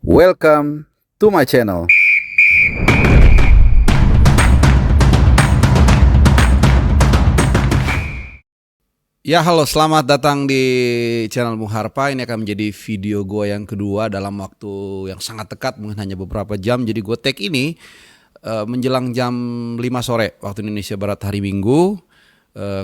Welcome to my channel. Ya halo, selamat datang di channel Muharpa. Ini akan menjadi video gue yang kedua dalam waktu yang sangat dekat, mungkin hanya beberapa jam. Jadi gue take ini menjelang jam 5 sore waktu Indonesia Barat hari Minggu.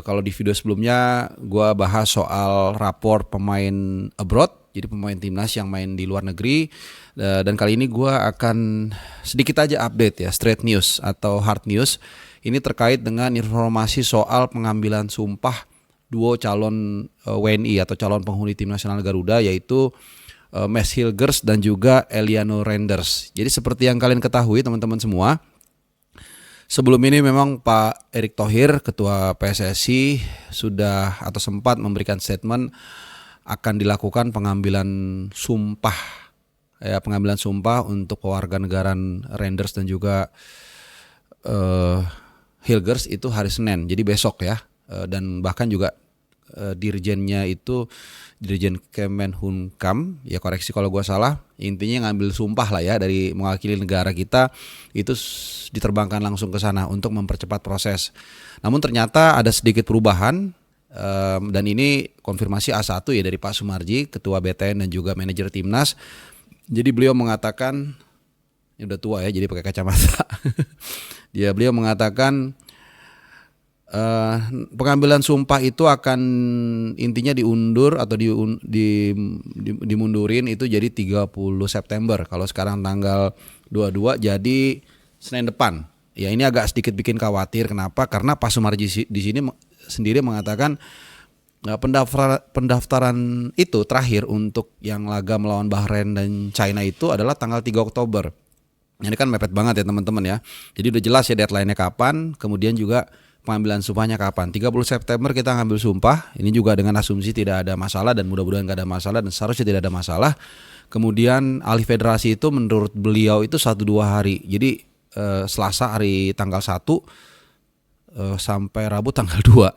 Kalau di video sebelumnya gue bahas soal rapor pemain abroad, jadi pemain timnas yang main di luar negeri. Dan kali ini gue akan sedikit aja update ya, straight news atau hard news. Ini terkait dengan informasi soal pengambilan sumpah duo calon WNI atau calon penghuni tim nasional Garuda, yaitu Mads Hilgers dan juga Eliano Renders. Jadi seperti yang kalian ketahui teman-teman semua, sebelum ini memang Pak Erick Thohir, Ketua PSSI, sudah atau sempat memberikan statement akan dilakukan pengambilan sumpah untuk kewarganegaraan Renders dan juga Hilgers itu hari Senin, jadi besok ya. Dan bahkan juga dirjennya itu Dirjen Kemenhumkam, ya koreksi kalau gue salah, intinya ngambil sumpah lah ya dari mewakili negara kita, itu diterbangkan langsung ke sana untuk mempercepat proses. Namun ternyata ada sedikit perubahan, dan ini konfirmasi A1 ya dari Pak Sumarji, Ketua BTN dan juga manajer Timnas. Jadi beliau mengatakan, ini udah tua ya jadi pakai kacamata. Beliau mengatakan pengambilan sumpah itu akan intinya diundur atau dimundurin itu jadi 30 September. Kalau sekarang tanggal 22 jadi Senin depan. Ya ini agak sedikit bikin khawatir. Kenapa? Karena Pak Sumarji di sini sendiri mengatakan pendaftaran itu terakhir untuk yang laga melawan Bahrain dan China itu adalah tanggal 3 Oktober. Ini kan mepet banget ya teman-teman ya. Jadi udah jelas ya deadline-nya kapan, kemudian juga pengambilan sumpahnya kapan. 30 September kita ngambil sumpah. Ini juga dengan asumsi tidak ada masalah dan mudah-mudahan gak ada masalah dan seharusnya tidak ada masalah. Kemudian alih federasi itu menurut beliau itu 1-2 hari. Jadi Selasa hari tanggal 1 sampai Rabu tanggal 2.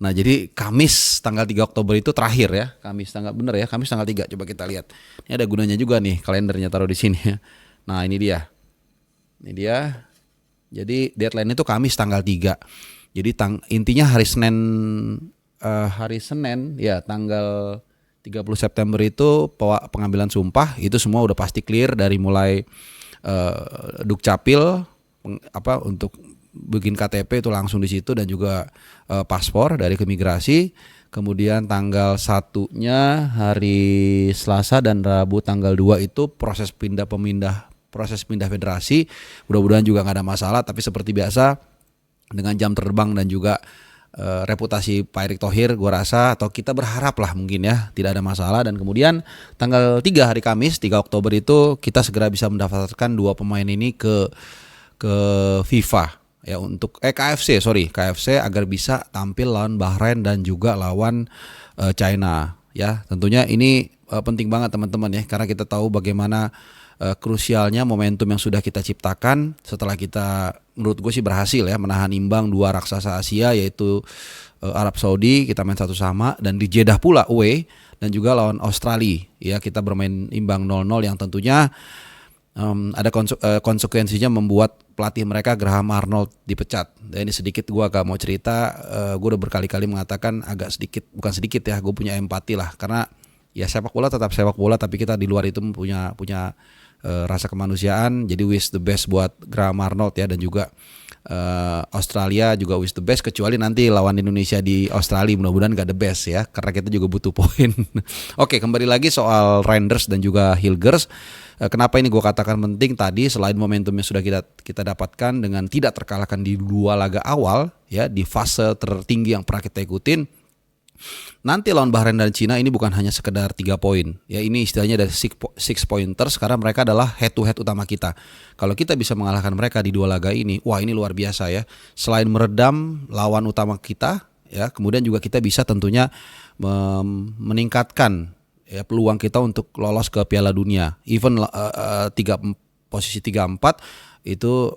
Nah jadi Kamis tanggal 3 Oktober itu terakhir ya. Kamis tanggal 3. Coba kita lihat. Ini ada gunanya juga nih kalendernya, taruh di sini ya. Nah ini dia. Jadi deadline itu Kamis tanggal 3. Jadi intinya hari Senin ya tanggal 30 September itu pengambilan sumpah itu semua udah pasti clear dari mulai Dukcapil untuk bikin KTP itu langsung di situ dan juga paspor dari keimigrasi. Kemudian tanggal 1-nya hari Selasa dan Rabu tanggal 2 itu proses pindah federasi. Mudah-mudahan juga nggak ada masalah, tapi seperti biasa dengan jam terbang dan juga reputasi Pak Erick Thohir, gue rasa atau kita berharap lah mungkin ya tidak ada masalah. Dan kemudian tanggal 3 hari Kamis 3 Oktober itu kita segera bisa mendaftarkan dua pemain ini ke FIFA ya untuk KFC agar bisa tampil lawan Bahrain dan juga lawan China ya. Tentunya ini penting banget teman-teman ya, karena kita tahu bagaimana krusialnya momentum yang sudah kita ciptakan setelah kita, menurut gue sih berhasil ya menahan imbang dua raksasa Asia yaitu Arab Saudi, kita main 1-1, dan di Jeddah pula away, dan juga lawan Australia ya kita bermain imbang 0-0 yang tentunya ada konsekuensinya membuat pelatih mereka Graham Arnold dipecat. Dan ini sedikit gue agak mau cerita, gue udah berkali-kali mengatakan bukan sedikit ya, gue punya empati lah, karena ya sepak bola tetap sepak bola, tapi kita di luar itu punya rasa kemanusiaan. Jadi wish the best buat Graham Arnold ya, dan juga Australia juga wish the best, kecuali nanti lawan Indonesia di Australia mudah-mudahan gak the best ya, karena kita juga butuh poin. Oke, kembali lagi soal Renders dan juga Hilgers. Kenapa ini gue katakan penting tadi, selain momentum yang sudah kita dapatkan dengan tidak terkalahkan di dua laga awal ya di fase tertinggi yang pernah kita ikutin. Nanti lawan Bahrain dan Cina ini bukan hanya sekedar 3 poin. Ya ini istilahnya dari 6 pointers, karena mereka adalah head to head utama kita. Kalau kita bisa mengalahkan mereka di dua laga ini, wah ini luar biasa ya. Selain meredam lawan utama kita ya, kemudian juga kita bisa tentunya meningkatkan ya peluang kita untuk lolos ke Piala Dunia. Even posisi 3-4 itu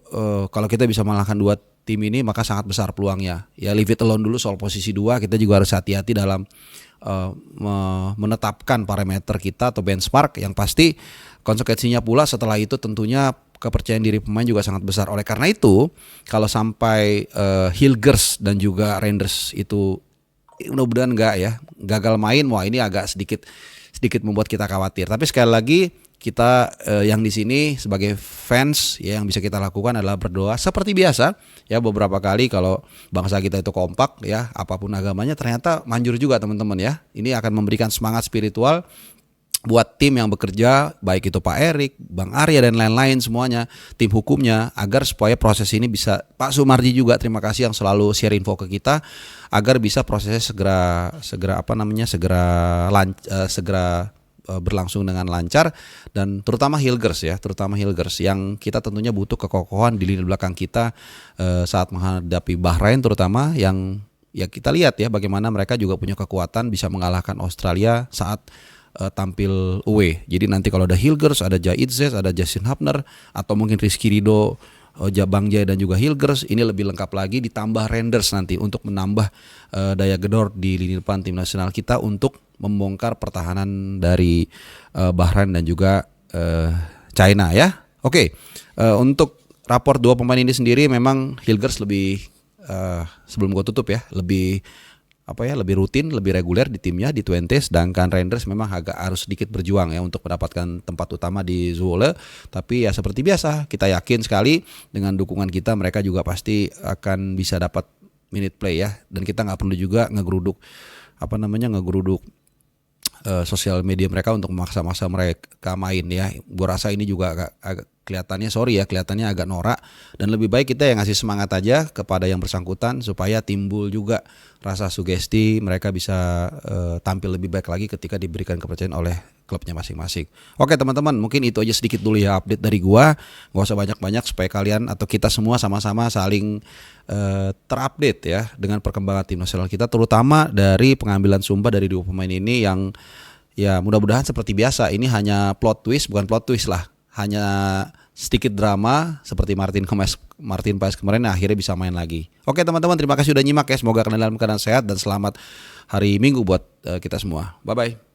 kalau kita bisa mengalahkan dua tim ini maka sangat besar peluangnya. Ya leave it alone dulu soal posisi 2, kita juga harus hati-hati dalam menetapkan parameter kita atau benchmark. Yang pasti konsekuensinya pula setelah itu tentunya kepercayaan diri pemain juga sangat besar. Oleh karena itu kalau sampai Hilgers dan juga Reinders itu mudah-mudahan enggak ya gagal main, wah ini agak sedikit membuat kita khawatir. Tapi sekali lagi kita yang di sini sebagai fans ya yang bisa kita lakukan adalah berdoa seperti biasa ya. Beberapa kali kalau bangsa kita itu kompak ya apapun agamanya ternyata manjur juga teman-teman ya. Ini akan memberikan semangat spiritual buat tim yang bekerja, baik itu Pak Erik, Bang Arya dan lain-lain semuanya, tim hukumnya, agar supaya proses ini bisa, Pak Sumarji juga terima kasih yang selalu share info ke kita, agar bisa prosesnya segera berlangsung dengan lancar. Dan terutama Hilgers yang kita tentunya butuh kekokohan di lini belakang kita saat menghadapi Bahrain, terutama yang ya kita lihat ya bagaimana mereka juga punya kekuatan bisa mengalahkan Australia saat tampil away. Jadi nanti kalau ada Hilgers, ada Jaitzes, ada Justin Hubner, atau mungkin Rizky Ridho, Bang Jaya dan juga Hilgers, ini lebih lengkap lagi ditambah Reinders nanti untuk menambah daya gedor di lini depan tim nasional kita untuk membongkar pertahanan dari Bahrain dan juga China ya. Oke, untuk raport 2 pemain ini sendiri memang Hilgers lebih sebelum gue tutup ya, lebih rutin, lebih reguler di timnya di 20, sedangkan Reinders memang agak harus sedikit berjuang ya untuk mendapatkan tempat utama di Zwolle. Tapi ya seperti biasa kita yakin sekali dengan dukungan kita mereka juga pasti akan bisa dapat minute play ya, dan kita nggak perlu juga ngegeruduk sosial media mereka untuk memaksa-maksa mereka main ya. Gue rasa ini juga agak kelihatannya agak norak, dan lebih baik kita yang ngasih semangat aja kepada yang bersangkutan supaya timbul juga rasa sugesti mereka bisa tampil lebih baik lagi ketika diberikan kepercayaan oleh klubnya masing-masing. Oke teman-teman, mungkin itu aja sedikit dulu ya update dari gua. Gak usah banyak-banyak supaya kalian atau kita semua sama-sama saling terupdate ya dengan perkembangan tim nasional kita, terutama dari pengambilan sumpah dari 2 pemain ini yang ya mudah-mudahan seperti biasa ini hanya bukan plot twist lah, hanya sedikit drama seperti Martin Paes kemarin akhirnya bisa main lagi. Oke teman-teman, terima kasih sudah nyimak ya. Semoga kalian dalam keadaan sehat dan selamat hari Minggu buat kita semua. Bye bye.